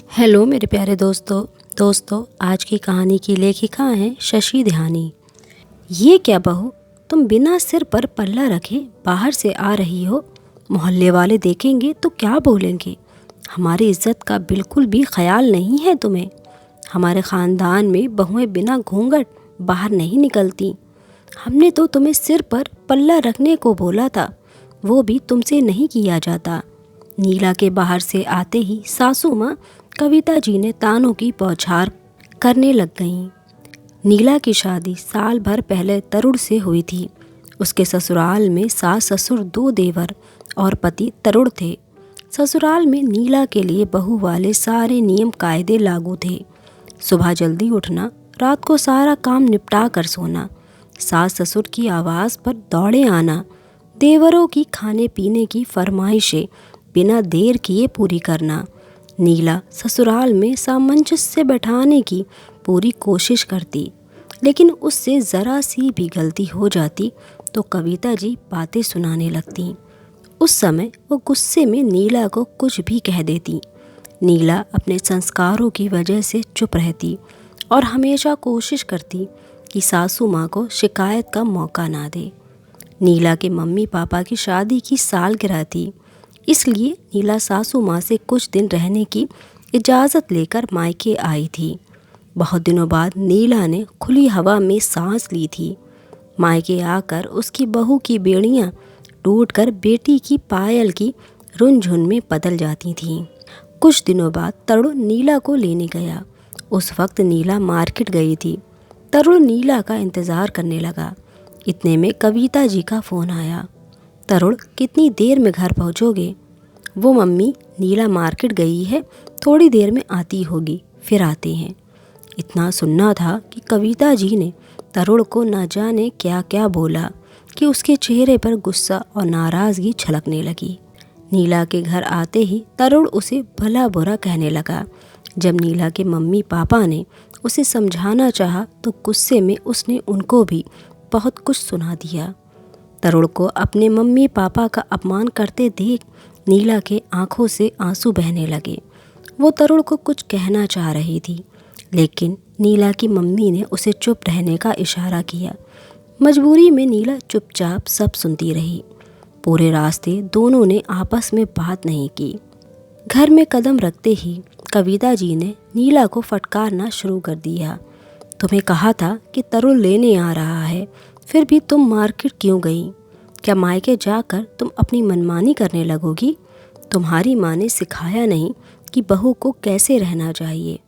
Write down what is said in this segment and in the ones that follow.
Hello मेरे प्यारे दोस्तों आज की कहानी की लेखिका हैं शशि ध्यानी। ये क्या बहू, तुम बिना सिर पर पल्ला रखे बाहर से आ रही हो। मोहल्ले वाले देखेंगे तो क्या बोलेंगे। हमारी इज्जत का बिल्कुल भी ख्याल नहीं है तुम्हें। हमारे ख़ानदान में बहुएं बिना घूंघट बाहर नहीं निकलती। हमने तो तुम्हें सिर पर पल्ला रखने को बोला था, वो भी तुमसे नहीं किया जाता। नीला के बाहर से आते ही सासू माँ कविता जी ने तानों की बौछार करने लग गईं। नीला की शादी साल भर पहले तरुण से हुई थी। उसके ससुराल में सास ससुर 2 देवर और पति तरुण थे। ससुराल में नीला के लिए बहू वाले सारे नियम कायदे लागू थे। सुबह जल्दी उठना, रात को सारा काम निपटा कर सोना, सास ससुर की आवाज़ पर दौड़े आना, देवरों की खाने पीने की फरमाइशें बिना देर किए पूरी करना। नीला ससुराल में सामंजस्य बैठाने की पूरी कोशिश करती, लेकिन उससे ज़रा सी भी गलती हो जाती तो कविता जी बातें सुनाने लगती। उस समय वो गुस्से में नीला को कुछ भी कह देती। नीला अपने संस्कारों की वजह से चुप रहती और हमेशा कोशिश करती कि सासू माँ को शिकायत का मौका ना दे। नीला के मम्मी पापा की शादी की सालगिरह थी, इसलिए नीला सासू माँ से कुछ दिन रहने की इजाज़त लेकर मायके आई थी। बहुत दिनों बाद नीला ने खुली हवा में सांस ली थी। मायके आकर उसकी बहू की बेड़ियाँ टूटकर बेटी की पायल की रुनझुन में बदल जाती थीं। कुछ दिनों बाद तरुण नीला को लेने गया। उस वक्त नीला मार्केट गई थी। तरुण नीला का इंतज़ार करने लगा। इतने में कविता जी का फ़ोन आया। तरुण, कितनी देर में घर पहुँचोगे? वो मम्मी, नीला मार्केट गई है, थोड़ी देर में आती होगी, फिर आते हैं। इतना सुनना था कि कविता जी ने तरुण को न जाने क्या क्या बोला कि उसके चेहरे पर गुस्सा और नाराज़गी छलकने लगी। नीला के घर आते ही तरुण उसे भला बुरा कहने लगा। जब नीला के मम्मी पापा ने उसे समझाना चाहा तो गुस्से में उसने उनको भी बहुत कुछ सुना दिया। तरुण को अपने मम्मी पापा का अपमान करते देख नीला के आंखों से आंसू बहने लगे। वो तरुण को कुछ कहना चाह रही थी, लेकिन नीला की मम्मी ने उसे चुप रहने का इशारा किया। मजबूरी में नीला चुपचाप सब सुनती रही। पूरे रास्ते दोनों ने आपस में बात नहीं की। घर में कदम रखते ही कविता जी ने नीला को फटकारना शुरू कर दिया। तुम्हें कहा था कि तरुण लेने आ रहा है, फिर भी तुम मार्केट क्यों गई? क्या मायके जाकर तुम अपनी मनमानी करने लगोगी? तुम्हारी माँ ने सिखाया नहीं कि बहू को कैसे रहना चाहिए।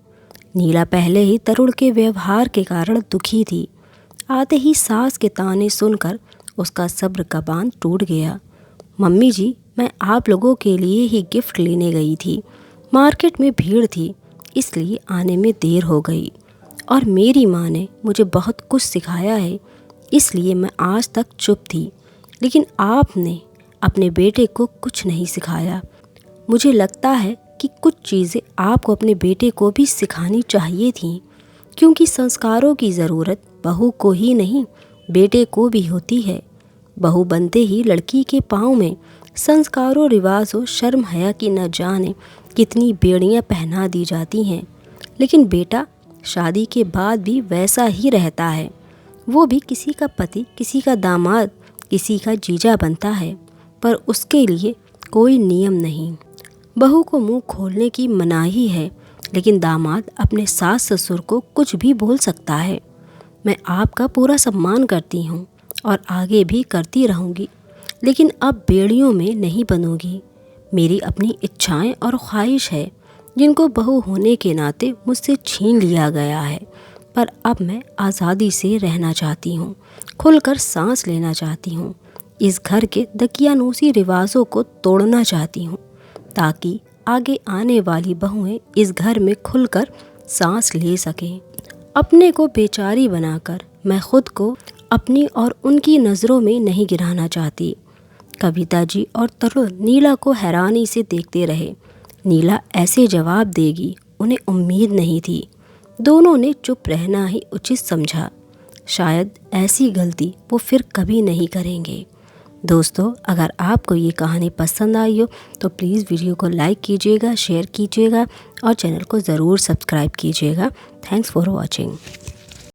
नीला पहले ही तरुण के व्यवहार के कारण दुखी थी। आते ही सास के ताने सुनकर उसका सब्र का बांध टूट गया। मम्मी जी, मैं आप लोगों के लिए ही गिफ्ट लेने गई थी। मार्केट में भीड़ थी, इसलिए आने में देर हो गई। और मेरी माँ ने मुझे बहुत कुछ सिखाया है, इसलिए मैं आज तक चुप थी। लेकिन आपने अपने बेटे को कुछ नहीं सिखाया। मुझे लगता है कि कुछ चीज़ें आपको अपने बेटे को भी सिखानी चाहिए थीं, क्योंकि संस्कारों की ज़रूरत बहू को ही नहीं, बेटे को भी होती है। बहू बनते ही लड़की के पाँव में संस्कारों, रिवाजों, शर्म हया की न जाने कितनी बेड़ियाँ पहना दी जाती हैं, लेकिन बेटा शादी के बाद भी वैसा ही रहता है। वो भी किसी का पति, किसी का दामाद, किसी का जीजा बनता है, पर उसके लिए कोई नियम नहीं। बहू को मुंह खोलने की मनाही है, लेकिन दामाद अपने सास ससुर को कुछ भी बोल सकता है। मैं आपका पूरा सम्मान करती हूँ और आगे भी करती रहूँगी, लेकिन अब बेड़ियों में नहीं बनूँगी। मेरी अपनी इच्छाएं और ख्वाहिश है, जिनको बहू होने के नाते मुझसे छीन लिया गया है। पर अब मैं आज़ादी से रहना चाहती हूँ, खुलकर सांस लेना चाहती हूँ। इस घर के दकियानूसी रिवाजों को तोड़ना चाहती हूँ, ताकि आगे आने वाली बहुएं इस घर में खुलकर सांस ले सकें। अपने को बेचारी बनाकर मैं खुद को अपनी और उनकी नज़रों में नहीं गिराना चाहती। कविता जी और तरुण नीला को हैरानी से देखते रहे। नीला ऐसे जवाब देगी, उन्हें उम्मीद नहीं थी। दोनों ने चुप रहना ही उचित समझा। शायद ऐसी गलती वो फिर कभी नहीं करेंगे। दोस्तों, अगर आपको ये कहानी पसंद आई हो तो प्लीज़ वीडियो को लाइक कीजिएगा, शेयर कीजिएगा और चैनल को ज़रूर सब्सक्राइब कीजिएगा। Thanks for watching.